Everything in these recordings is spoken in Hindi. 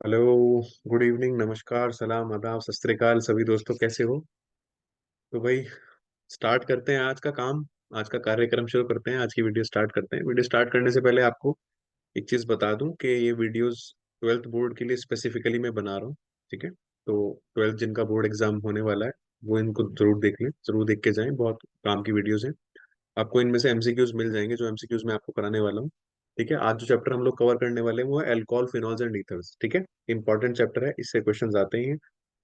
हेलो। गुड इवनिंग, नमस्कार, सलाम, आदाब, सत श्री अकाल सभी दोस्तों, कैसे हो? तो भाई स्टार्ट करते हैं आज का काम। आज का कार्यक्रम शुरू करते हैं, आज की वीडियो स्टार्ट करते हैं। वीडियो स्टार्ट करने से पहले आपको एक चीज बता दूं कि ये वीडियोस ट्वेल्थ बोर्ड के लिए स्पेसिफिकली मैं बना रहा हूँ। ठीक है, तो ट्वेल्थ जिनका बोर्ड एग्जाम होने वाला है वो इनको जरूर देख लें, जरूर देख के जाएं। बहुत काम की वीडियोस हैं। आपको इनमें से एमसीक्यूज मिल जाएंगे, जो एमसीक्यूज मैं आपको कराने वाला हूँ। ठीक है, आज जो चैप्टर हम लोग कवर करने वाले हैं वो है अल्कोहल, फिनॉल्स एंड ईथर्स। ठीक है, इंपॉर्टेंट चैप्टर है, इससे क्वेश्चंस आते ही हैं।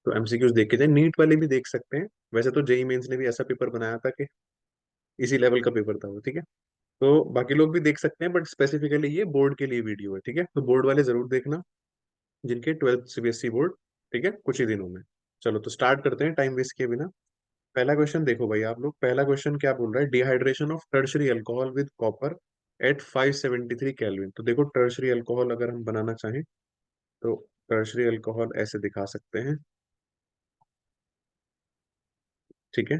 तो एमसीक्यूज देख के जाए, नीट वाले भी देख सकते हैं। वैसे तो जेई मेंस ने भी ऐसा पेपर बनाया था कि इसी लेवल का पेपर था वो। ठीक है, तो बाकी लोग भी देख सकते हैं, बट स्पेसिफिकली ये बोर्ड के लिए वीडियो है। ठीक है, तो बोर्ड वाले जरूर देखना, जिनके ट्वेल्थ सीबीएसई बोर्ड। ठीक है, कुछ ही दिनों में। चलो तो स्टार्ट करते हैं टाइम वेस्ट किए बिना। पहला क्वेश्चन देखो भाई, आप लोग पहला क्वेश्चन क्या बोल रहा है, dehydration of tertiary alcohol with copper at 573 kelvin. तो देखो टर्शरी अल्कोहल अगर हम बनाना चाहें तो टर्शरी अल्कोहल ऐसे दिखा सकते हैं। ठीक है,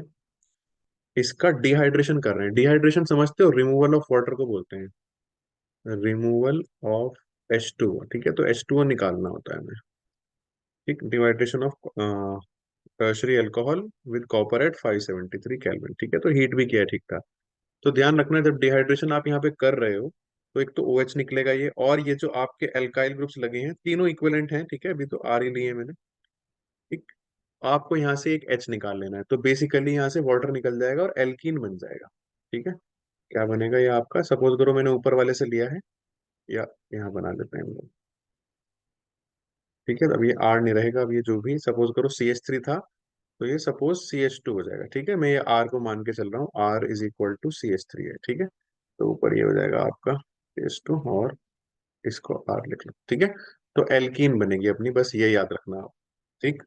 इसका डिहाइड्रेशन कर रहे हैं। डिहाइड्रेशन समझते हो, रिमूवल ऑफ वाटर को बोलते हैं, रिमूवल ऑफ H2O। ठीक है, तो H2O निकालना होता है हमें। ठीक, dehydration of tertiary alcohol with copper at 573 kelvin. ठीक है, तो हीट भी किया है, ठीक था। तो ध्यान रखना, जब डिहाइड्रेशन आप यहाँ पे कर रहे हो तो एक तो OH निकलेगा ये, और ये जो आपके एल्काइल ग्रुप्स लगे हैं तीनों इक्विवेलेंट हैं। ठीक है, अभी तो आर ही लिए हैं मैंने। ठीक, आपको यहाँ से एक H निकाल लेना है, तो बेसिकली यहाँ से वाटर निकल जाएगा और एल्कीन बन जाएगा। ठीक है, क्या बनेगा ये आपका, सपोज करो मैंने ऊपर वाले से लिया है, या यहाँ बना लेते हैं हम लोग। ठीक है, अब ये R नहीं रहेगा, अब ये जो भी सपोज करो CH3 था, तो ये सपोज CH2 हो जाएगा। ठीक है, मैं ये R को मान के चल रहा हूँ, R is equal to CH3 है। ठीक है, तो ऊपर ये हो जाएगा आपका CH2, और इसको R लिख लो। ठीक है, तो एल्कीन बनेगी अपनी, बस ये याद रखना आप। ठीक,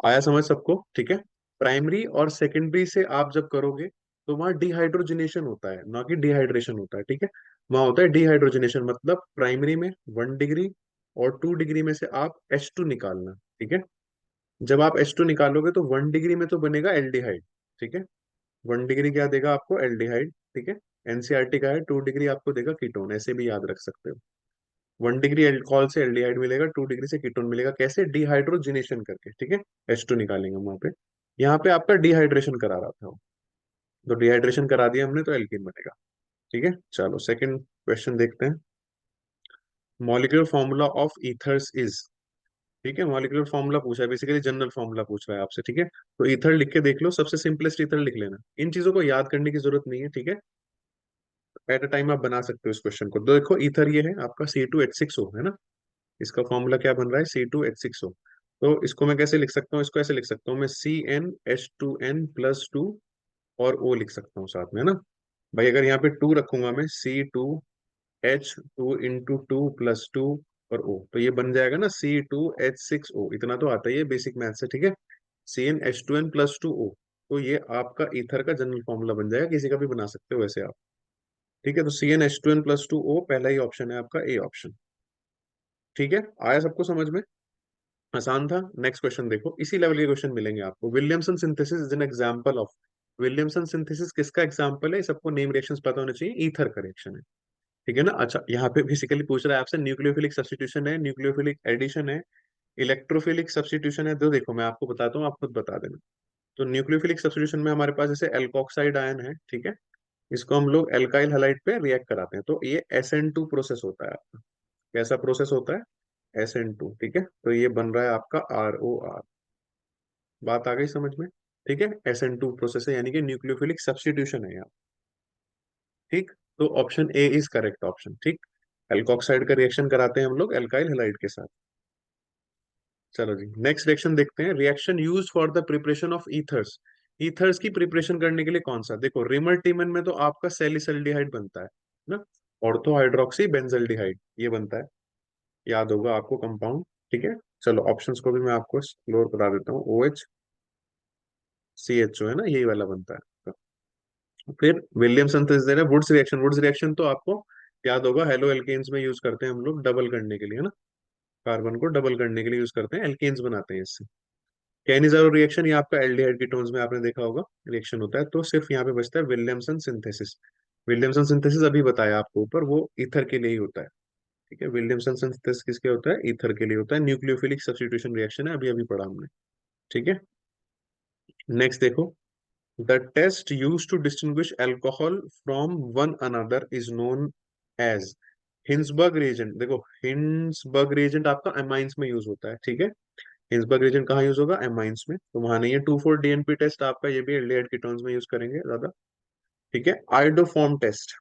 आया समझ सबको? ठीक है, प्राइमरी और सेकेंडरी से आप जब करोगे तो वहां डिहाइड्रोजनेशन होता है, ना कि डिहाइड्रेशन होता है। ठीक है, वहां होता है डिहाइड्रोजनेशन, मतलब प्राइमरी में 1 डिग्री और 2 डिग्री में से आप H2 निकालना। ठीक है, जब आप H2 निकालोगे तो 1 डिग्री में तो बनेगा एल्डिहाइड। ठीक है, 1 डिग्री क्या देगा आपको, एल्डिहाइड। ठीक है, एनसीईआरटी का है, 2 डिग्री आपको देगा कीटोन, ऐसे भी याद रख सकते हो। 1 डिग्री अल्कोहल से एल्डिहाइड मिलेगा, 2 डिग्री से कीटोन मिलेगा, कैसे, डिहाइड्रोजिनेशन करके। ठीक है, H2 निकालेंगे वहां पे। यहाँ पे आपका डिहाइड्रेशन करा रहा था वो, तो डिहाइड्रेशन करा दिया हमने तो एल्कीन बनेगा। ठीक है, चलो सेकंड क्वेश्चन देखते हैं। Molecular formula of ethers is. ठीक है, मॉलिक्यूलर फॉर्मूला पूछा है, बेसिकली जनरल फॉर्मूला पूछ रहा है आपसे। ठीक है, तो ईथर लिख के देख लो, सबसे सिंपलेस्ट ईथर लिख लेना, इन चीजों को याद करने की जरूरत नहीं है। ठीक है, एट अ टाइम आप बना सकते हो इस क्वेश्चन को। देखो ईथर ये है आपका C2H6O है ना, इसका फॉर्मूला क्या बन रहा है, C2H6O। तो इसको मैं कैसे लिख सकता हूँ, इसको ऐसे लिख सकता हूँ मैं, CnH2n+2 और O लिख सकता हूँ साथ में, है ना। भाई अगर यहाँ पे 2 रखूंगा मैं, C2H2 × 2 + 2 और O, तो ये बन जाएगा ना C2H6O। इतना तो आता ही है बेसिक मैथ से। ठीक है, CnH2n+2O, तो ये आपका ईथर का जनरल फॉर्मूला बन जाएगा, किसी का भी बना सकते हो वैसे आप। ठीक है, तो CnH2n+2O पहला ही ऑप्शन है आपका, ए ऑप्शन। ठीक है, आया सबको समझ में? आसान था। नेक्स्ट क्वेश्चन देखो, इसी लेवल के क्वेश्चन मिलेंगे आपको। Williamson synthesis is an example of. Williamson synthesis किसका एग्जांपल है? सबको नेम रिएक्शंस पता होने चाहिए, ईथर का रिएक्शन है। ठीक है ना। अच्छा, यहाँ पे बेसिकली पूछ रहा है आपसे, न्यूक्लियोफिलिक सब्स्टिट्यूशन है, न्यूक्लियोफिलिक एडिशन है, इलेक्ट्रोफिलिक सब्स्टिट्यूशन है। तो देखो मैं आपको बताता हूँ, आप खुद बता देना। तो न्यूक्लियोफिलिक सब्स्टिट्यूशन में हमारे पास जैसे एल्कोक्साइड आयन है। ठीक है, इसको हम लोग एल्काइल हैलाइड पे रिएक्ट कराते हैं, तो ये SN2 प्रोसेस होता है आपका। कैसा प्रोसेस होता है? SN2। ठीक है, तो ये बन रहा है आपका ROR। बात आ गई समझ में? ठीक है, SN2 प्रोसेस है, यानी कि न्यूक्लियोफिलिक सब्स्टिट्यूशन है यहाँ। ठीक, तो option A is correct option. ठीक, एल्कोक्साइड का रिएक्शन कराते हैं हम लोग एल्काइल हैलाइड के साथ। चलो जी, नेक्स्ट रिएक्शन देखते हैं। Reaction use for the preparation of ethers. Ethers की प्रिपरेशन करने के लिए कौन सा? देखो रिमर टीमन में तो आपका सैलिसल्डिहाइड बनता है ना, ऑर्थो हाइड्रोक्सी बेंजल्डिहाइड ये बनता है, याद होगा आपको कंपाउंड। ठीक है, चलो ऑप्शंस को भी मैं आपको एक्सप्लोर करा देता हूँ। OHCHO है ना, यही वाला बनता है। फिर विलियमसन तो दे रहे हैं वुड्स रिएक्शन। वुड्स रिएक्शन तो आपको याद होगा, हेलो एल्केन्स में यूज करते हैं हम लोग डबल करने के लिए, है ना, कार्बन को डबल करने के लिए यूज करते हैं, एल्केन्स बनाते हैं इससे। कैनिजारो रिएक्शन, ये आपका एल्डिहाइड कीटोन्स में आपने देखा होगा रिएक्शन होता है। तो सिर्फ यहाँ पे बचता है विलियमसन सिंथेसिस। विलियमसन सिंथेसिस अभी बताया आपको ऊपर, वो ईथर के लिए ही होता है। ठीक है, विलियमसन सिंथेसिस किसके होता है, ईथर के लिए होता है, न्यूक्लियोफिलिक सब्स्टिट्यूशन रिएक्शन है, अभी अभी पढ़ा हमने। ठीक है, नेक्स्ट देखो, the test use to distinguish alcohol from one another is known as Hinsberg reagent. देखो, हिंसबर्ग रिएजेंट आपका एमाइंस में यूज होता है। ठीक है, हिंसबर्ग रिएजेंट कहाँ यूज होगा, एमाइंस में, तो वहां नहीं है। 2,4-DNP टेस्ट आपका, ये भी एल्डिहाइड कीटोन्स में यूज करेंगे ज्यादा। ठीक है, आयोडोफॉर्म टेस्ट,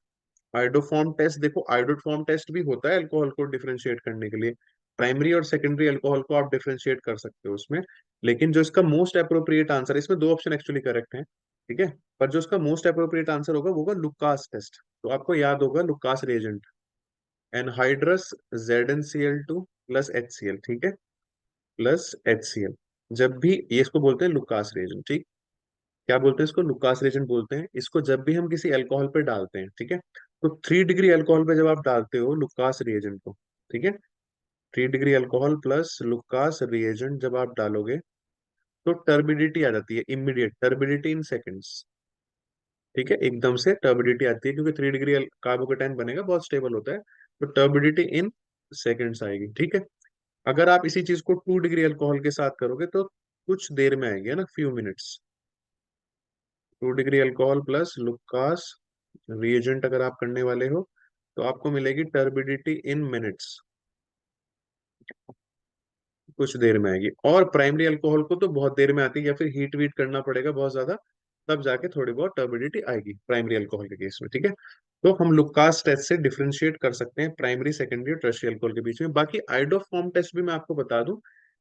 आयोडोफॉर्म टेस्ट देखो, आयोडोफॉर्म टेस्ट भी होता है अल्कोहल को डिफरेंशिएट करने के लिए। प्राइमरी और सेकेंडरी अल्कोहल को आप डिफरेंशिएट कर सकते हो उसमें, लेकिन जो इसका मोस्ट अप्रोप्रिएट आंसर, इसमें दो ऑप्शन एक्चुअली करेक्ट है। ठीक है, पर जो इसका मोस्ट अप्रोप्रिएट आंसर होगा वो होगा लुकास टेस्ट। तो आपको याद होगा Lucas reagent, anhydrous ZnCl2 plus HCl। ठीक है, प्लस HCl, जब भी ये, इसको बोलते हैं लुकास रिएजेंट। ठीक, क्या बोलते हैं इसको, लुकास रिएजेंट बोलते हैं इसको, जब भी हम किसी अल्कोहल पे डालते हैं। ठीक है, तो 3 डिग्री अल्कोहल पे जब आप डालते हो लुकास रिएजेंट को, ठीक है, 3 degree alcohol plus Lucas reagent जब आप डालोगे, तो टर्बिडिटी आ जाती है, इमीडिएट टर्बिडिटी इन सेकेंड्स। ठीक है, एकदम से टर्बिडिटी आती है, क्योंकि 3 डिग्री कार्बोकेटाइन बनेगा, बहुत स्टेबल होता है, तो टर्बिडिटी इन सेकेंड्स आएगी। ठीक है, अगर आप इसी चीज को 2 डिग्री अल्कोहल के साथ करोगे तो कुछ देर में आएगी, है ना, few minutes. 2 degree alcohol plus Lucas reagent अगर आप करने वाले हो, तो आपको मिलेगी टर्बिडिटी इन मिनट्स, कुछ देर में आएगी। और प्राइमरी अल्कोहल को तो बहुत देर में आती है, या फिर हीट वीट करना पड़ेगा बहुत ज्यादा, तब जाके थोड़ी बहुत टर्बिडिटी आएगी प्राइमरी अल्कोहल के केस में। ठीक है, तो हम लुकास टेस्ट से डिफरेंशिएट कर सकते हैं प्राइमरी, सेकेंडरी और टर्शियरी अल्कोहल के बीच में। बाकी आइडोफॉर्म टेस्ट भी मैं आपको बता दूं,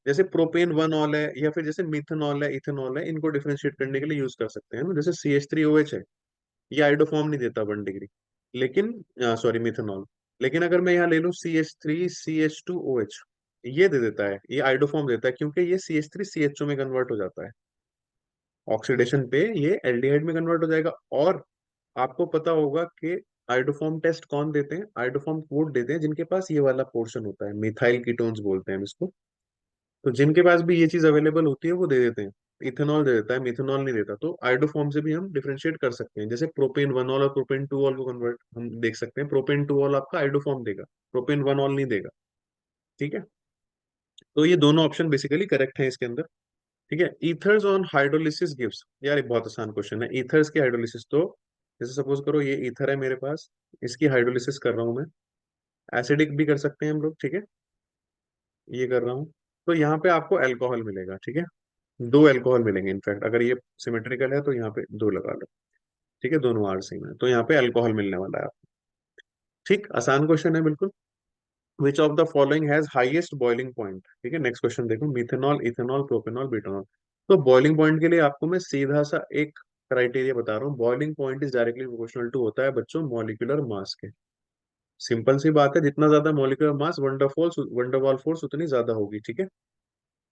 जैसे प्रोपेन वन ऑल है, या फिर जैसे मिथेनॉल है, इथेनॉल है, इनको डिफरेंशिएट करने के लिए यूज कर सकते हैं ना। जैसे CH3OH है, ये आइडोफॉर्म नहीं देता 1 डिग्री, लेकिन सॉरी मिथेनॉल, लेकिन अगर मैं यहाँ ले लूँ CH3CH2OH, ये दे देता है, ये आइडोफॉर्म देता है, क्योंकि ये CH3CHO में कन्वर्ट हो जाता है, ऑक्सीडेशन पे ये एल्डिहाइड में कन्वर्ट हो जाएगा। और आपको पता होगा कि आइडोफॉर्म टेस्ट कौन देते हैं, आइडोफॉर्म कोड देते हैं जिनके पास ये वाला पोर्शन होता है, मिथाइल कीटोन्स बोलते हैं हम इसको। तो जिनके पास भी ये चीज अवेलेबल होती है वो दे देते हैं, इथेनॉल दे देता है, मिथेनॉल नहीं देता। तो आइडोफॉर्म से भी हम डिफरेंशिएट कर सकते हैं, जैसे प्रोपेन वन ऑल और प्रोपेन टू ऑल को कन्वर्ट हम देख सकते हैं, प्रोपेन टू ऑल आपका आइडोफॉर्म देगा, प्रोपेन वन ऑल नहीं देगा। ठीक है, तो ये दोनों ऑप्शन बेसिकली करेक्ट है इसके अंदर। ठीक है, ईथर्स ऑन हाइड्रोलिसिस गिव्स, यार ये बहुत आसान क्वेश्चन है, ईथर्स की हाइड्रोलिसिस तो, जैसे सपोज करो ये ईथर है मेरे पास, इसकी हाइड्रोलिसिस कर रहा हूं मैं, एसिडिक भी कर सकते हैं हम लोग। ठीक है, ये कर रहा हूँ, तो यहाँ पे आपको अल्कोहल मिलेगा। ठीक है, दो अल्कोहल मिलेंगे इनफैक्ट, अगर ये सिमेट्रिकल है तो यहाँ पे दो लगा लो। ठीक है, दोनों आर सेम है, तो यहाँ पे अल्कोहल मिलने वाला है आपको। ठीक, आसान क्वेश्चन है बिल्कुल। Which of the following has highest boiling point. ठीक है, नेक्स्ट क्वेश्चन देखो, मिथेनॉल, इथेनॉल, प्रोपेनॉल, ब्यूटानॉल। तो बॉइलिंग पॉइंट के लिए आपको मैं सीधा सा एक क्राइटेरिया बता रहा हूँ, boiling point is directly proportional to होता है बच्चों मॉलिक्यूलर मास के। सिंपल सी बात है, जितना ज्यादा मॉलिक्यूलर मास, वंडरवॉल फोर्स उतनी ज्यादा होगी। ठीक है,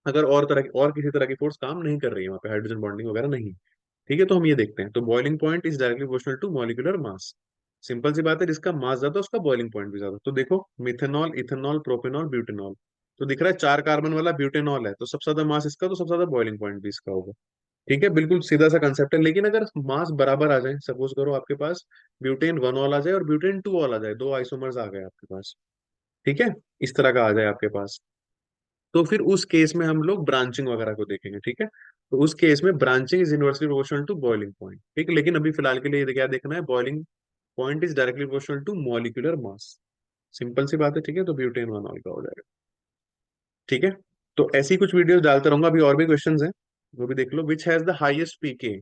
अगर और तरह की, और किसी तरह की फोर्स काम नहीं कर रही है वहाँ पे, हाइड्रोजन बॉन्डिंग वगैरह नहीं। ठीक है, तो हम ये देखते हैं, तो boiling point is directly proportional to molecular mass. Simple सी बात है, जिसका मास ज्यादा उसका बॉइलिंग पॉइंट भी ज्यादा। तो देखो, मिथेनॉल, इथेनॉल, प्रोपेनॉल, ब्यूटेनॉल, तो दिख रहा है 4 कार्बन वाला ब्यूटेनॉल है, तो सबसे ज्यादा मास इसका, तो सबसे ज्यादा बॉइलिंग पॉइंट भी इसका होगा। ठीक है, बिल्कुल सीधा सा कंसेप्ट है। लेकिन अगर मास बराबर आ जाए, सपोज करो आपके पास ब्यूटेन वन ऑल आ जाए और ब्यूटेन टू ऑल आ जाए, दो आइसोमर्स आ गए आपके पास, ठीक है, इस तरह का आ जाए आपके पास, तो फिर उस केस में हम लोग ब्रांचिंग वगैरह को देखेंगे। ठीक है, तो उस केस में branching is inversely proportional to boiling point. ठीक है, लेकिन अभी फिलहाल के लिए क्या देखना है, boiling point is directly proportional to molecular mass. Simple सी बात है। ठीक है, तो ब्यूटेन वन ऑल का हो जाएगा। ठीक है, तो ऐसी कुछ वीडियोस डालता रहूंगा, अभी और भी क्वेश्चंस हैं, वो भी देख लो। विच हैज द हाईएस्ट पीके,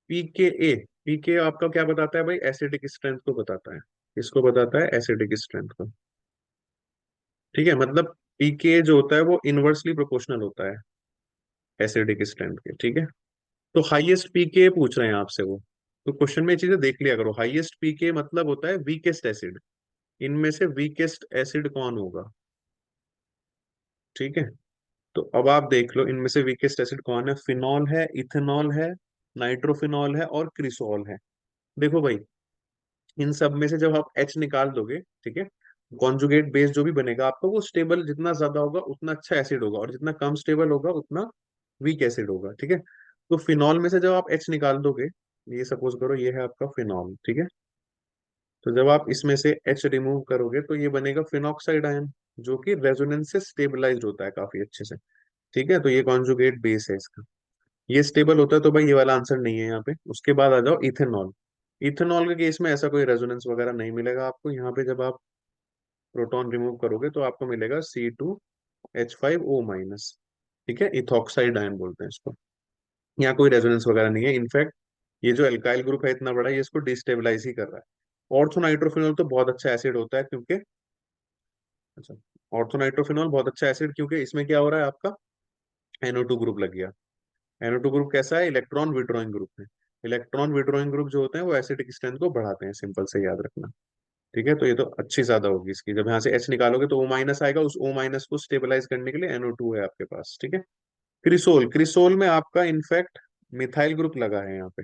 पीके, पीके आपका क्या बताता है भाई, एसिडिक स्ट्रेंथ को बताता है। इसको बताता है एसिडिक स्ट्रेंथ को। ठीक है, मतलब पीके जो होता है वो इनवर्सली प्रोपोर्शनल होता है एसिडिक स्ट्रेंथ के। ठीक है, तो हाईएस्ट पीके पूछ रहे हैं आपसे वो, तो क्वेश्चन में ये चीजें देख लिया करो। हाईएस्ट पीके मतलब होता है वीकेस्ट एसिड, इनमें से वीकेस्ट एसिड कौन होगा। ठीक है, तो अब आप देख लो इनमें से वीकेस्ट एसिड कौन है, फिनॉल है, इथेनॉल है, नाइट्रोफिनॉल है और क्रिसोल है। देखो भाई, इन सब में से जब आप एच निकाल दोगे, ठीक है, कॉन्जुगेट बेस जो भी बनेगा आपका, वो स्टेबल जितना ज्यादा होगा उतना अच्छा एसिड होगा, और जितना कम स्टेबल होगा उतना वीक एसिड होगा। ठीक है, तो फिनॉल में से जब आप एच निकाल दोगे, ये सपोज करो ये है आपका फिनॉल। ठीक है, तो जब आप इसमें से H रिमूव करोगे तो ये बनेगा फिनॉक्साइड आयन, जो कि रेजोनेंस से स्टेबलाइज होता है काफी अच्छे से। ठीक है, तो ये कॉन्जुगेट बेस है इसका, ये स्टेबल होता है, तो भाई ये वाला आंसर नहीं है यहाँ पे। उसके बाद आ जाओ इथेनॉल। इथेनॉल के केस में ऐसा कोई रेजोनेंस वगैरह नहीं मिलेगा आपको यहाँ पे। जब आप प्रोटॉन रिमूव करोगे तो आपको मिलेगा C2H5O-। ठीक है, इथॉक्साइड आयन बोलते हैं इसको। यहाँ कोई रेजोनेंस वगैरह नहीं है। इनफैक्ट ये जो एल्काइल ग्रुप है इतना बड़ा, ये इसको डिस्टेबलाइज ही कर रहा है। ऑर्थोनाइट्रोफिनॉल तो बहुत अच्छा एसिड होता है क्योंकि, अच्छा, ऑर्थोनाइट्रोफिनॉल बहुत अच्छा एसिड, क्योंकि इसमें क्या हो रहा है आपका, NO2 ग्रुप लग गया। NO2 ग्रुप कैसा है, इलेक्ट्रॉन विड्रॉइंग ग्रुप है। इलेक्ट्रॉन विड्रॉइंग ग्रुप जो होते हैं वो एसिडिक स्ट्रेंथ को बढ़ाते हैं, सिंपल से याद रखना। ठीक है, तो ये तो अच्छी ज्यादा होगी इसकी। जब यहाँ से H निकालोगे तो O- आएगा, उस O- को स्टेबलाइज करने के लिए NO2 है आपके पास। ठीक है, क्रिसोल, क्रिसोल में आपका इनफैक्ट मिथाइल ग्रुप लगा है यहाँ पे।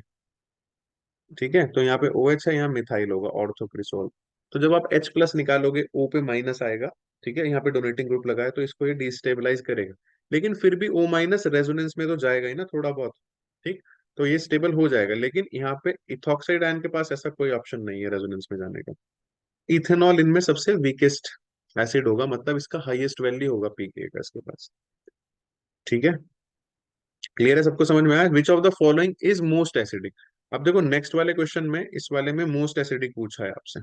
ठीक है, तो यहाँ पे OH है, यहाँ मिथाइल होगा, ऑर्थोक्रिसोल। तो जब आप H+ निकालोगे, O पे माइनस आएगा। ठीक है, यहाँ पे डोनेटिंग ग्रुप लगा है तो इसको ये डिस्टेबलाइज करेगा। लेकिन फिर भी O- रेजोनेंस में तो जाएगा ही ना थोड़ा बहुत। ठीक, तो ये स्टेबल हो जाएगा, लेकिन यहाँ पे इथॉक्साइड आयन के पास ऐसा कोई ऑप्शन नहीं है रेजोनेंस में जाने का। इथेनॉल इनमें सबसे वीकेस्ट एसिड होगा, मतलब इसका हाईएस्ट वैल्यू होगा पीके का इसके पास। ठीक है, क्लियर है, सबको समझ में आया। Which of the following is most acidic. अब देखो नेक्स्ट वाले क्वेश्चन में, इस वाले में मोस्ट एसिडिक पूछा है आपसे।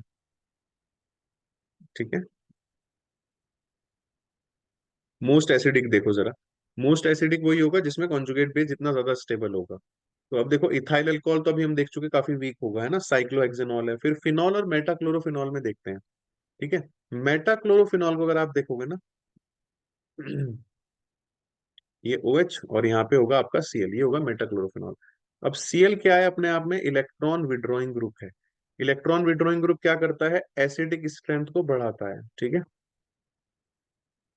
ठीक है, मोस्ट एसिडिक देखो जरा। मोस्ट एसिडिक वही होगा जिसमें कॉन्जुगेट बेस जितना ज्यादा स्टेबल होगा। तो अब देखो इथाइल अल्कोहल तो अभी हम देख चुके, काफी वीक होगा, है ना। साइक्लोहेक्सेनॉल है, फिर फिनॉल और मेटाक्लोरोफिनॉल में देखते हैं। ठीक है, मेटाक्लोरोफिनॉल को अगर आप देखोगे ना, ये OH और यहाँ पे होगा आपका Cl, ये होगा मेटाक्लोरोफिनॉल। अब Cl क्या है, अपने आप में इलेक्ट्रॉन विड्रॉइंग ग्रुप है। इलेक्ट्रॉन विड्रॉइंग ग्रुप क्या करता है, एसिडिक स्ट्रेंथ को बढ़ाता है। ठीक है,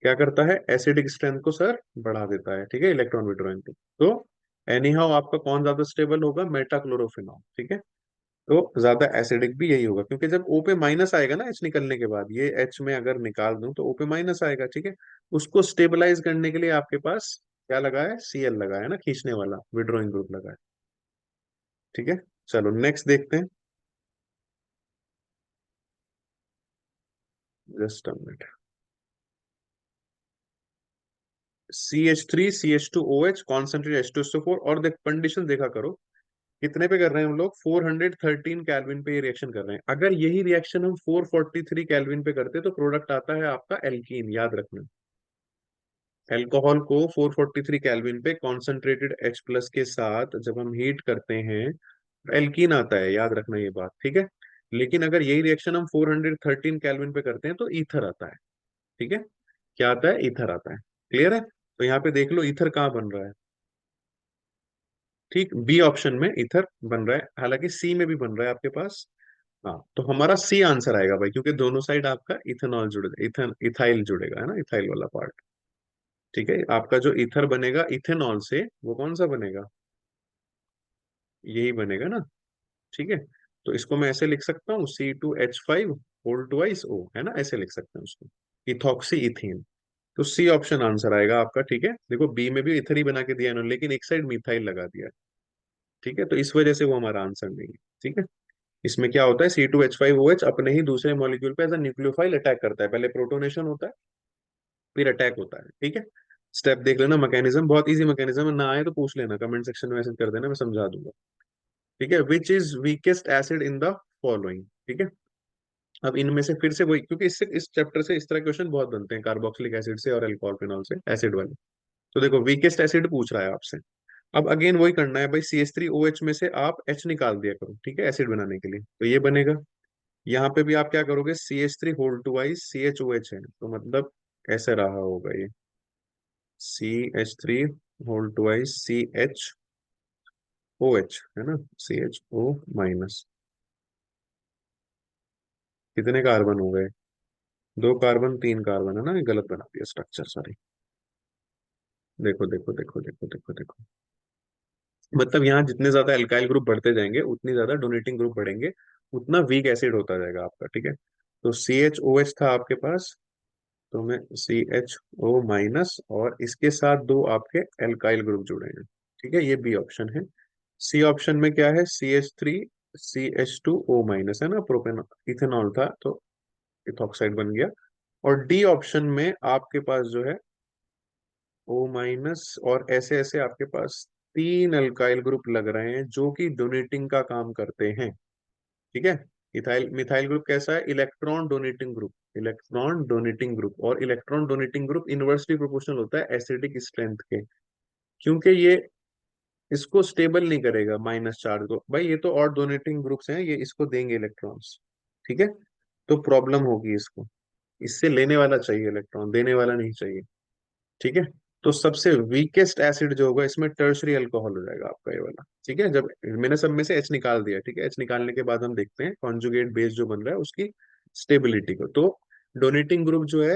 क्या करता है, एसिडिक स्ट्रेंथ को सर बढ़ा देता है। ठीक है, इलेक्ट्रॉन विड्रॉइंग ग्रुप। तो एनी हाउ आपका कौन ज्यादा स्टेबल होगा, मेटाक्लोरोफिनॉल। ठीक है, तो ज्यादा एसिडिक भी यही होगा, क्योंकि जब O पे माइनस आएगा ना H निकलने के बाद, ये H में अगर निकाल दूं तो O पे माइनस आएगा। ठीक है, उसको स्टेबलाइज करने के लिए आपके पास क्या लगा है, Cl लगा है ना, खींचने वाला विड्रॉइंग ग्रुप लगा है। ठीक है, चलो नेक्स्ट देखते हैं। Just a minute. CH3 CH2OH concentrate H2SO4, और देख कंडीशन देखा करो, कितने पे कर रहे हैं हम लोग, 413 केल्विन पे ये रिएक्शन कर रहे हैं। अगर यही रिएक्शन हम 443 केल्विन पे करते तो प्रोडक्ट आता है आपका एल्कीन, याद रखना। अल्कोहल को 443 केल्विन पे कॉन्सेंट्रेटेड H+ के साथ जब हम हीट करते हैं, एल्कीन आता है, याद रखना ये बात। ठीक है, लेकिन अगर यही रिएक्शन हम 413 केल्विन पे करते हैं तो ईथर आता है। ठीक है, क्या आता है, ईथर आता है। क्लियर है, तो यहाँ पे देख लो ईथर कहाँ बन रहा है। ठीक, बी ऑप्शन में ईथर बन रहा है, हालांकि सी में भी बन रहा है आपके पास। हाँ, तो हमारा सी आंसर आएगा भाई, क्योंकि दोनों साइड आपका इथेनॉल जुड़ेगा, इथाइल जुड़ेगा, है ना, इथाइल वाला पार्ट। ठीक है, आपका जो ईथर बनेगा इथेनॉल से, वो कौन सा बनेगा, यही बनेगा ना। ठीक है, तो इसको मैं ऐसे लिख सकता हूँ, C2H5 होल 2 O, है ना, ऐसे लिख सकते हैं उसको, इथॉक्सी इथीन। तो सी ऑप्शन आंसर आएगा आपका। ठीक है, देखो बी में भी इथर ही बना के दिया इन्होंने, लेकिन एक साइड मिथाइल लगा दिया। ठीक है, तो इस वजह से वो हमारा आंसर नहीं है। ठीक है, इसमें क्या होता है, C2H5OH अपने ही दूसरे मॉलिक्यूल पे एज अ न्यूक्लियोफाइल अटैक करता है। पहले प्रोटोनेशन होता है, फिर अटैक होता है। ठीक है, स्टेप देख लेना, मैकेनिज्म बहुत इजी मैकेनिज्म है, ना आए तो पूछ लेना, कमेंट सेक्शन में मैसेज कर देना, मैं समझा दूंगा। ठीक है, which is weakest acid in the following. ठीक है, अब इनमें से फिर से वही, क्योंकि इससे इस चैप्टर से इस तरह क्वेश्चन बहुत बनते हैं, कार्बोक्सिलिक एसिड से और अल्कोहल फिनॉल से, एसिड वाले। तो देखो वीकेस्ट एसिड पूछ रहा है आपसे। अब अगेन वही करना है भाई, CH3OH में से आप H निकाल दिया करो। ठीक है, एसिड बनाने के लिए तो ये बनेगा। यहाँ पे भी आप क्या करोगे, CH3 होल 2 CHOH है, तो मतलब ऐसे रहा होगा ये, CH3 होल 2 CHOH, है ना, CHO-। कितने कार्बन हो गए, 2 कार्बन 3 कार्बन, है ना, ये गलत बना दिया स्ट्रक्चर, सॉरी। देखो देखो देखो देखो देखो देखो, मतलब यहाँ जितने ज्यादा एल्काइल ग्रुप बढ़ते जाएंगे उतनी ज्यादा डोनेटिंग ग्रुप बढ़ेंगे, उतना वीक एसिड होता जाएगा आपका। ठीक है, तो CHOH था आपके पास, तो मैं CHO-, और इसके साथ 2 आपके एल्काइल ग्रुप जुड़े हैं। ठीक है, ये बी ऑप्शन है। सी ऑप्शन में क्या है, CH3 CH2O- है ना, प्रोपेन, इथेनॉल था तो इथॉक्साइड बन गया। और डी ऑप्शन में आपके पास जो है O-, और ऐसे ऐसे आपके पास तीन अल्काइल ग्रुप लग रहे हैं जो कि डोनेटिंग का काम करते हैं। ठीक है। इथाइल मिथाइल ग्रुप कैसा है? Electron donating group, electron donating group. और electron donating group inversely proportional होता है एसिडिक स्ट्रेंथ के, क्योंकि ये इसको स्टेबल नहीं करेगा माइनस चार्ज को। भाई ये तो और डोनेटिंग ग्रुप्स हैं, ये इसको देंगे इलेक्ट्रॉन्स। ठीक है। तो प्रॉब्लम होगी इसको, इससे लेने वाला चाहिए इलेक्ट्रॉन, देने वाला नहीं चाहिए। ठीक है। तो सबसे वीकेस्ट एसिड जो होगा इसमें टर्शरी अल्कोहल हो जाएगा आपका ये वाला। ठीक है। जब मैंने सब में से एच निकाल दिया, ठीक है, एच निकालने के बाद हम देखते हैं कॉन्जुगेट बेस जो बन रहा है उसकी स्टेबिलिटी को। तो डोनेटिंग ग्रुप जो है,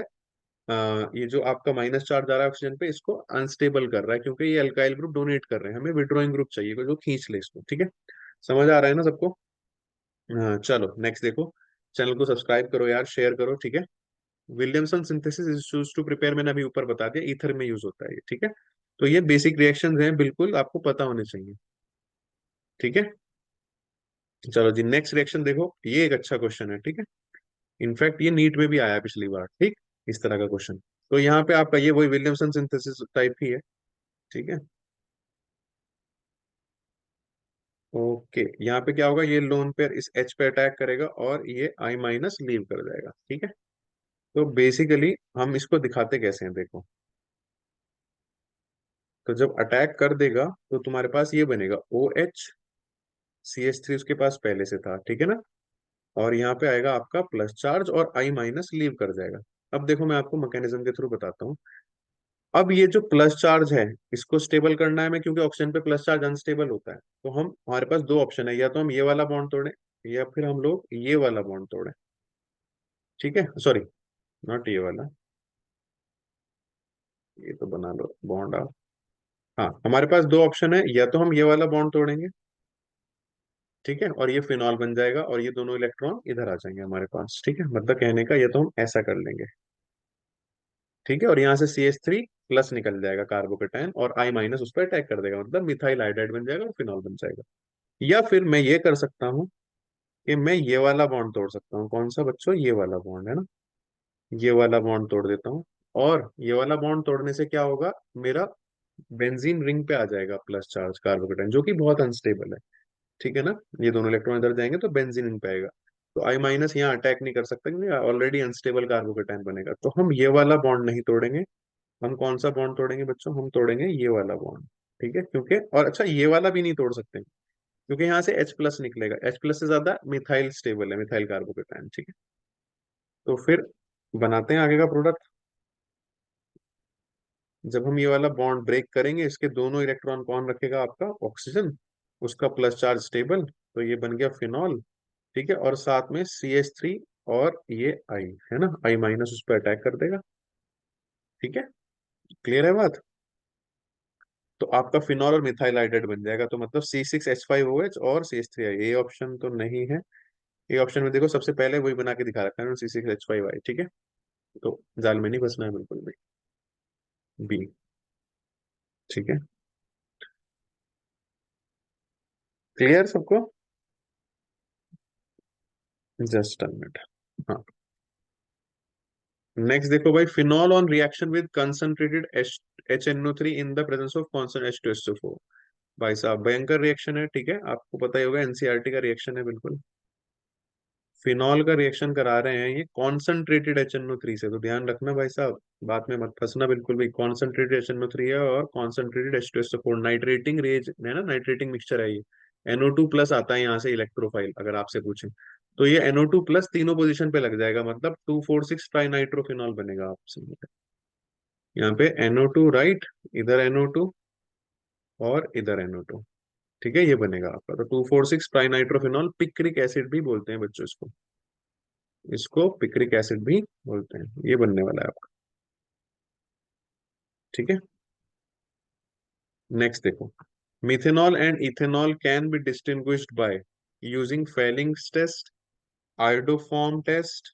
ये जो आपका माइनस चार्ज आ रहा है ऑक्सीजन पे, इसको अनस्टेबल कर रहा है क्योंकि ये अल्काइल ग्रुप डोनेट कर रहे हैं। हमें विड्रॉइंग ग्रुप चाहिए जो खींच ले इसको। ठीक है। समझ आ रहा है ना सबको? हाँ, चलो नेक्स्ट देखो। चैनल को सब्सक्राइब करो यार, शेयर करो। ठीक है। Williamson synthesis is used to prepare, मैंने अभी ऊपर बता दिया, ईथर में यूज होता है ये। ठीक है। तो ये बेसिक रिएक्शंस हैं, बिल्कुल आपको पता होने चाहिए। ठीक है। चलो जी, नेक्स्ट रिएक्शन देखो, ये एक अच्छा क्वेश्चन है। ठीक है। इनफैक्ट ये नीट में भी आया पिछली बार, ठीक, इस तरह का क्वेश्चन। तो यहाँ पे आपका ये वही विलियमसन सिंथेसिस टाइप ही है। ठीक है। ओके, यहाँ पे क्या होगा, ये लोन पेयर इस एच पे अटैक करेगा और ये I- लीव कर जाएगा। ठीक है। तो बेसिकली हम इसको दिखाते कैसे हैं, देखो। तो जब अटैक कर देगा तो तुम्हारे पास ये बनेगा OH, CH3 उसके पास पहले से था, ठीक है ना। और यहाँ पे आएगा आपका प्लस चार्ज और I- लीव कर जाएगा। अब देखो मैं आपको मैकेनिज्म के थ्रू बताता हूँ। अब ये जो प्लस चार्ज है इसको स्टेबल करना है हमें, क्योंकि ऑक्सीजन पे प्लस चार्ज अनस्टेबल होता है। तो हम हमारे पास दो ऑप्शन है, या तो हम ये वाला बॉन्ड तोड़ें या फिर हम लोग ये वाला बॉन्ड तोड़ें। ठीक है, सॉरी, नॉट ये वाला, ये तो बना लो बॉन्ड आप। हाँ, हमारे पास दो ऑप्शन है, या तो हम ये वाला बॉन्ड तोड़ेंगे, ठीक है, और ये फिनॉल बन जाएगा और ये दोनों इलेक्ट्रॉन इधर आ जाएंगे हमारे पास। ठीक है, मतलब कहने का ये तो हम ऐसा कर लेंगे। ठीक है। और यहाँ से CH3 प्लस निकल जाएगा कार्बोकेटायन और I- उस पर अटैक कर देगा, मतलब मिथाइल हाइड्राइड बन जाएगा और फिनॉल बन जाएगा। या फिर मैं ये कर सकता हूँ कि मैं ये वाला बॉन्ड तोड़ सकता हूँ। कौन सा बच्चों? ये वाला बॉन्ड है ना, ये वाला बॉन्ड तोड़ देता हूँ। और ये वाला बॉन्ड तोड़ने से क्या होगा, मेरा बेंजीन रिंग पे आ जाएगा प्लस चार्ज कार्बोकेटायन, जो कि बहुत अनस्टेबल है। ठीक है ना। ये दोनों इलेक्ट्रॉन इधर जाएंगे तो बेंजीन रिंग पे आएगा। तो I- यहाँ अटैक नहीं कर सकता क्योंकि ऑलरेडी अनस्टेबल कार्बोकेटायन बनेगा। तो हम ये वाला बॉन्ड नहीं तोड़ेंगे। हम कौन सा बॉन्ड तोड़ेंगे बच्चों? हम तोड़ेंगे ये वाला बॉन्ड। ठीक है, क्योंकि और अच्छा ये वाला भी नहीं तोड़ सकते क्योंकि यहाँ से H+ निकलेगा। H+ से ज्यादा मिथाइल स्टेबल है, मिथाइल कार्बोकेटायन। ठीक है। तो फिर बनाते हैं आगे का प्रोडक्ट। जब हम ये वाला बॉन्ड ब्रेक करेंगे, इसके दोनों इलेक्ट्रॉन कौन रखेगा? आपका ऑक्सीजन, उसका प्लस चार्ज स्टेबल, तो ये बन गया फिनॉल। ठीक है। और साथ में CH3 और ये I, है ना, I- उस पर अटैक कर देगा। ठीक है, क्लियर है बात? तो आपका फिनॉल और मिथाइल हाइड्राइड बन जाएगा। तो मतलब C6H5OH और CH3I। ये ऑप्शन तो नहीं है। ये ऑप्शन में देखो सबसे पहले वही बना के दिखा रखा है C6H5I। ठीक है। तो जाल में नहीं फंसना है बिल्कुल भी। बी। ठीक है, क्लियर सबको? Just a minute. हाँ, नेक्स्ट देखो भाई, phenol on reaction with concentrated HNO3 in the presence of constant H2SO4। भाई साहब भयंकर रिएक्शन है। ठीक है, आपको पता ही होगा, एनसीईआरटी का रिएक्शन है बिल्कुल। फिनॉल का रिएक्शन करा रहे हैं ये कॉन्सेंट्रेटेड HNO3 से, तो ध्यान रखना भाई साहब, बात में मत फंसना बिल्कुल भी। कॉन्सेंट्रेटेड HNO3 है और कॉन्सेंट्रेटेड H2SO4, नाइट्रेटिंग रेज है ना, नाइट्रेटिंग मिक्सचर है ये। NO2+ आता है यहाँ से इलेक्ट्रोफाइल, अगर आपसे पूछें तो ये NO2+ तीनों पोजीशन पे लग जाएगा, मतलब 2,4,6 ट्राइनाइट्रोफिनॉल बनेगा आपसे। यहाँ पे NO2 राइट, इधर NO2 और इधर NO2। ठीक है, ये बनेगा आपका। तो 2,4,6 ट्राइनाइट्रोफिनॉल, पिक्रिक एसिड भी बोलते हैं बच्चों इसको, इसको पिक्रिक एसिड भी बोलते हैं। ये बनने वाला है आपका। ठीक है। नेक्स्ट देखो, methanol and ethanol can be distinguished by using Fehling's test, iodoform test,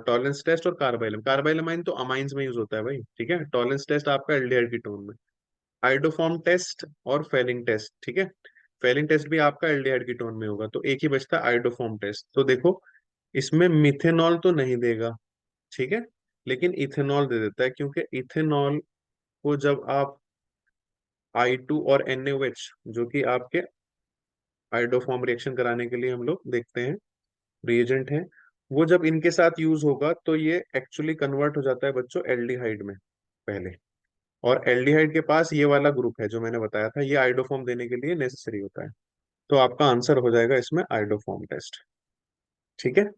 Tollens test और कार्बाइलम। कार्बाइलमाइन तो अमाइंस में यूज होता है भाई। ठीक है, टॉलेंस टेस्ट आपका एल्डिहाइड कीटोन में, आयोडोफॉर्म टेस्ट और फेलिंग टेस्ट। ठीक है। फेलिन टेस्ट भी आपका एल्डिहाइड कीटोन में होगा, तो एक ही बचता है आइडोफॉर्म टेस्ट। तो देखो इसमें मिथेनॉल तो नहीं देगा, ठीक है, लेकिन इथेनॉल दे देता है, क्योंकि इथेनॉल को जब आप I2 और NaOH, जो कि आपके आइडोफॉर्म रिएक्शन कराने के लिए हम लोग देखते हैं रिएजेंट है, वो जब इनके साथ यूज होगा तो ये एक्चुअली कन्वर्ट हो जाता है बच्चों एल्डिहाइड में पहले। और एल्डिहाइड के पास ये वाला ग्रुप है जो मैंने बताया था, ये आइडोफॉर्म देने के लिए नेसेसरी होता है। तो आपका आंसर हो जाएगा इसमें आइडोफॉर्म टेस्ट। ठीक है,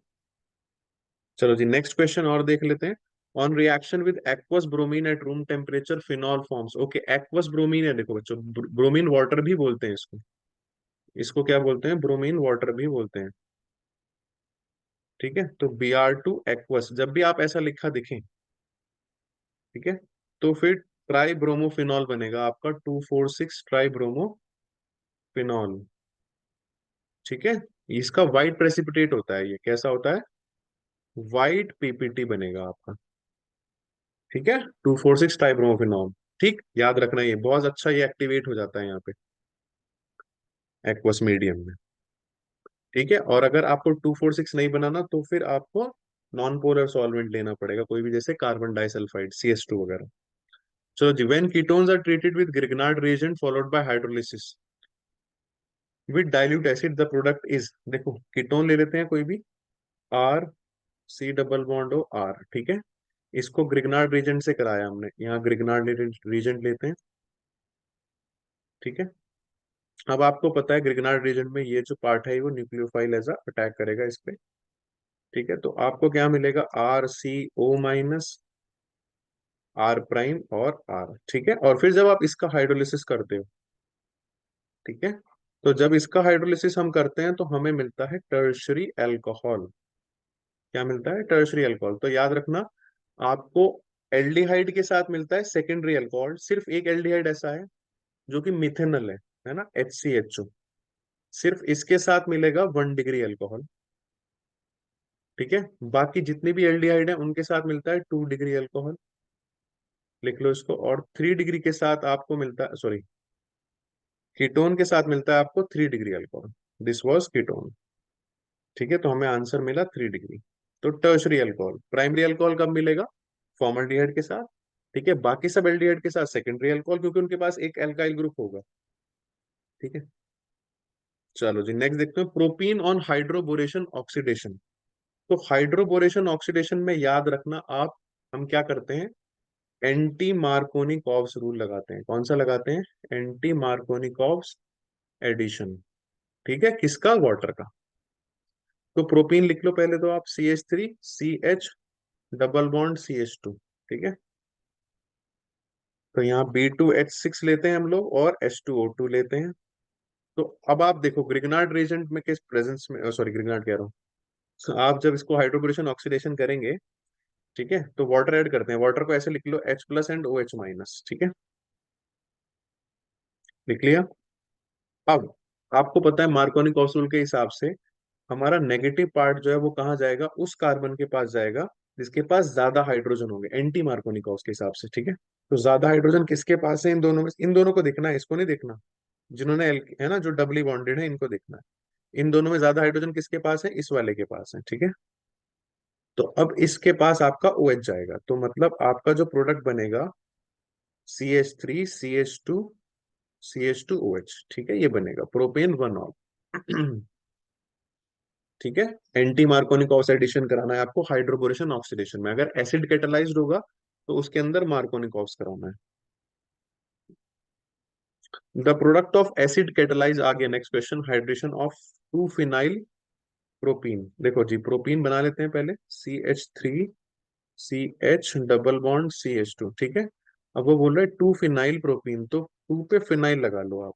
चलो जी नेक्स्ट क्वेश्चन और देख लेते हैं। On reaction with aqueous bromine at room temperature phenol forms. Okay, aqueous bromine है, देखो बच्चों ब्रोमीन वाटर भी बोलते हैं इसको, इसको क्या बोलते हैं, ब्रोमीन वाटर भी बोलते हैं। ठीक है, तो Br2 एक्वस जब भी आप ऐसा लिखा दिखें, ठीक है, तो फिर ट्राई ब्रोमोफिनॉल बनेगा आपका 2,4,6 ट्राई ब्रोमोफिनॉल। ठीक है, इसका वाइट प्रेसिपिटेट होता है, ये कैसा होता है, वाइट पीपीटी बनेगा आपका। ठीक है, 2,4,6 ट्राई ब्रोमोफिनॉल। ठीक, याद रखना ये बहुत अच्छा, ये एक्टिवेट हो जाता है यहाँ पे एक्वस मीडियम में। ठीक है, और अगर आपको 2,4,6 नहीं बनाना तो फिर आपको नॉन पोलर सॉल्वेंट लेना पड़ेगा कोई भी, जैसे कार्बन डाइसल्फाइड CH2 वगैरह। चलो जी, when ketones are treated with Grignard reagent followed by hydrolysis with dilute acid the product is. देखो कीटोन ले लेते हैं कोई भी, R C double bond O R, ठीक है, इसको ग्रिग्नार्ड रिएजेंट से कराया हमने, यहाँ ग्रिग्नार्ड रिएजेंट लेते हैं। ठीक है, अब आपको पता है ग्रिग्नार्ड रिएजेंट में ये जो पार्ट है वो न्यूक्लियोफाइल एज अटैक करेगा इस पे। ठीक है, तो आपको क्या मिलेगा, RCO- R' और R। ठीक है, और फिर जब आप इसका हाइड्रोलिसिस करते हो, ठीक है, तो जब इसका हाइड्रोलिसिस हम करते हैं तो हमें मिलता है टर्शरी अल्कोहल। क्या मिलता है, टर्शरी अल्कोहल। तो याद रखना आपको एल्डिहाइड के साथ मिलता है सेकेंडरी अल्कोहल, सिर्फ एक एल्डिहाइड ऐसा है जो कि मिथेनल है ना, HCHO, सिर्फ इसके साथ मिलेगा 1 डिग्री अल्कोहल। ठीक है, बाकी जितने भी एल्डिहाइड है उनके साथ मिलता है 2 डिग्री अल्कोहल, लिख लो इसको। और 3 डिग्री के साथ आपको मिलता है, सॉरी, कीटोन के साथ मिलता है आपको 3 degree alcohol. This was ketone. ठीक है, तो हमें आंसर मिला 3 डिग्री। तो टर्शरी अल्कोहल, प्राइमरी अल्कोहल कब मिलेगा, फॉर्मल्डिहाइड के साथ। ठीक है, बाकी सब एल्डिहाइड के साथ सेकेंडरी अल्कोहल, क्योंकि उनके पास एक एल्काइल ग्रुप होगा। ठीक है, चलो जी नेक्स्ट देखते हैं, प्रोपीन ऑन हाइड्रोबोरेशन ऑक्सीडेशन। तो हाइड्रोबोरेशन ऑक्सीडेशन में याद रखना आप, हम क्या करते हैं, एंटी मार्कोनिकॉव्स रूल लगाते हैं। कौन सा लगाते हैं, एंटी मार्कोनिकॉव्स एडिशन। ठीक है, किसका, वाटर का। तो प्रोपीन लिख लो पहले तो आप, CH3CH डबल बॉन्ड CH2। ठीक है, तो यहाँ B2H6 लेते हैं हम लोग और H2O2 लेते हैं। तो अब आप देखो ग्रिग्नार्ड रिएजेंट में किस प्रेजेंस में, सॉरी ग्रिग्नार्ड कह रहा हूँ, तो आप जब इसको हाइड्रोबोरेशन ऑक्सीडेशन करेंगे, ठीक है, तो वाटर ऐड करते हैं, वाटर को ऐसे लिख लो H+ एंड OH-। ठीक है, लिख लिया। अब आपको पता है मार्कोनी कॉस्टल के हिसाब से हमारा नेगेटिव पार्ट जो है वो कहाँ जाएगा, उस कार्बन के पास जाएगा जिसके पास ज्यादा हाइड्रोजन होंगे, एंटी मार्कोनिकॉस के हिसाब से। ठीक है, तो ज्यादा हाइड्रोजन किसके पास है, इन दोनों में, इन दोनों को देखना है, इसको नहीं देखना, जिन्होंने है ना जो डबली बॉन्डेड है इनको देखना है। इन दोनों में ज्यादा हाइड्रोजन किसके पास है, इस वाले के पास है। ठीक है, तो अब इसके पास आपका OH जाएगा, तो मतलब आपका जो प्रोडक्ट बनेगा CH3CH2CH2OH। ठीक है, ये बनेगा प्रोपेन 1 ऑल। ठीक है, एंटी मार्कोनिक ऑक्सीडेशन कराना है आपको हाइड्रोबोरेशन ऑक्सीडेशन में। अगर एसिड कैटालाइज्ड होगा तो उसके अंदर मार्कोनिक ऑक्स कराना है। The product of acid catalyse, आ गया next question, hydration of 2 phenyl propene. देखो जी प्रोपीन बना लेते हैं पहले, CH3CH डबल बॉन्ड CH2। ठीक है, अब वो बोल रहे 2 फिनाइल प्रोपीन, तो 2 पे फिनाइल लगा लो आप,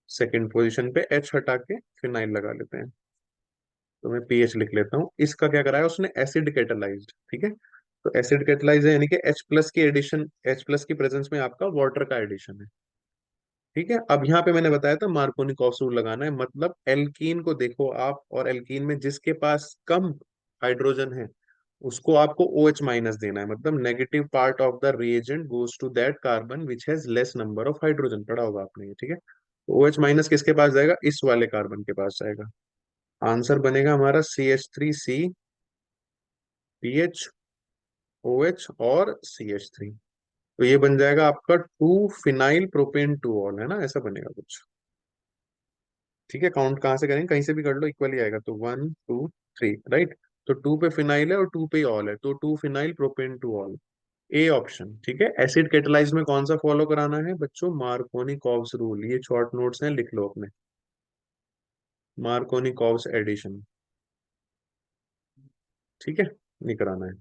सेकेंड पोजीशन पे H हटा के फिनाइल लगा लेते हैं। तो मैं पीएच लिख लेता हूँ। इसका क्या कराया उसने, एसिड कैटालाइज्ड। ठीक है, तो एसिड कैटालाइज है यानी कि H+ की एडिशन, H+ की प्रेजेंस में आपका वाटर का एडिशन है। ठीक है, अब यहाँ पे मैंने बताया था मार्कोनिक रूल लगाना है, मतलब एल्कीन को देखो आप, और एल्कीन में जिसके पास कम हाइड्रोजन है उसको आपको OH- देना है, मतलब negative part of the reagent goes to that carbon which has less number of hydrogen. पढ़ा होगा आपने ये। ठीक है, ओ एच माइनस किसके पास जाएगा, इस वाले कार्बन के पास जाएगा। आंसर बनेगा हमारा CH3C, पीएच, ओ एच और CH3। तो ये बन जाएगा आपका 2 फिनाइल प्रोपेन 2 ऑल, है ना, ऐसा बनेगा कुछ। ठीक है, काउंट कहाँ से करेंगे, कहीं से भी कर लो, इक्वली आएगा। तो 1 2 3, राइट। तो 2 पे फिनाइल है और 2 पे ऑल है, तो 2 phenyl propane 2 all, A option. ठीक है, एसिड कैटेलाइज में कौन सा फॉलो कराना है बच्चों, मार्कोनी कॉव्स रूल। ये शॉर्ट नोट्स हैं, लिख लो अपने, मार्कोनी कॉव्स एडिशन। ठीक है, नहीं कराना है।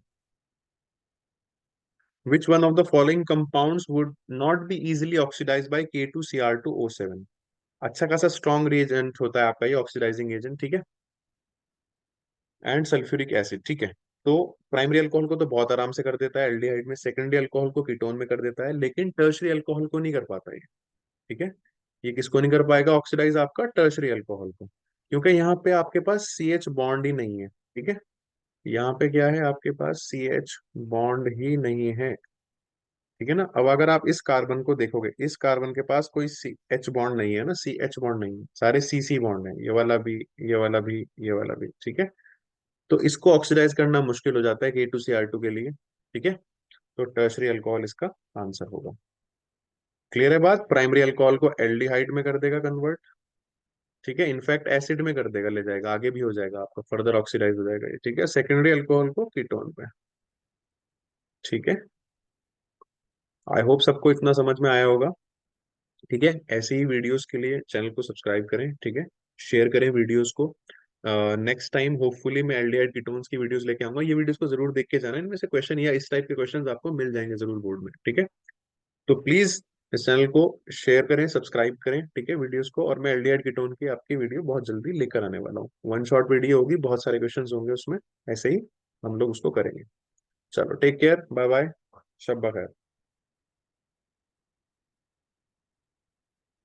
Which one of the following compounds would not be easily oxidise by K2Cr2O7। अच्छा खासा स्ट्रॉन्ग रिएजेंट होता है आपका ये, ऑक्सीडाइजिंग एजेंट। ठीक है, एंड सल्फ्यूरिक एसिड। ठीक है, तो प्राइमरी अल्कोहल को तो बहुत आराम से कर देता है एल्डिहाइड में, सेकेंडरी अल्कोहल को कीटोन में कर देता है, लेकिन टर्शरी अल्कोहल को नहीं कर पाता है। ठीक है, ये किसको नहीं कर पाएगा ऑक्सीडाइज, आपका टर्शरी अल्कोहल को, क्योंकि यहाँ पे आपके पास सी एच बॉन्ड ही नहीं है। ठीक है, यहाँ पे क्या है, आपके पास सी एच बॉन्ड ही नहीं है। ठीक है ना, अब अगर आप इस कार्बन को देखोगे, इस कार्बन के पास कोई सी एच बॉन्ड नहीं है ना, सी एच बॉन्ड नहीं है, सारे सी सी बॉन्ड है, ये वाला भी, ये वाला भी, ये वाला भी। ठीक है, तो इसको ऑक्सीडाइज करना मुश्किल हो जाता है K2Cr2 के लिए। ठीक है, तो टर्शरी अल्कोहल इसका आंसर होगा। क्लियर है बात, प्राइमरी अल्कोहल को एल्डिहाइड में कर देगा कन्वर्ट। ठीक है, इनफैक्ट एसिड में कर देगा, ले जाएगा, आगे भी हो जाएगा आपका, फर्दर ऑक्सीडाइज हो जाएगा ये। ठीक है, सेकेंडरी अल्कोहल को कीटोन पे। ठीक है, आई होप सबको इतना समझ में आया होगा। ठीक है, ऐसे ही वीडियोस के लिए चैनल को सब्सक्राइब करें। ठीक है, शेयर करें वीडियोस को। नेक्स्ट टाइम होपफुली मैं एल्डिहाइड कीटोन्स की वीडियोस लेके आऊंगा, ये वीडियोस को जरूर देख के जाना, इनमें से क्वेश्चन या इस टाइप के क्वेश्चंस आपको मिल जाएंगे जरूर बोर्ड में। ठीक है, तो प्लीज इस चैनल को शेयर करें, सब्सक्राइब करें। ठीक है, वीडियोस को, और मैं एल्डिहाइड कीटोन की आपकी वीडियो बहुत जल्दी लेकर आने वाला हूँ। वन शॉट वीडियो होगी, बहुत सारे क्वेश्चंस होंगे उसमें, ऐसे ही हम लोग उसको करेंगे। चलो, टेक केयर, बाय बाय, शब बखैर।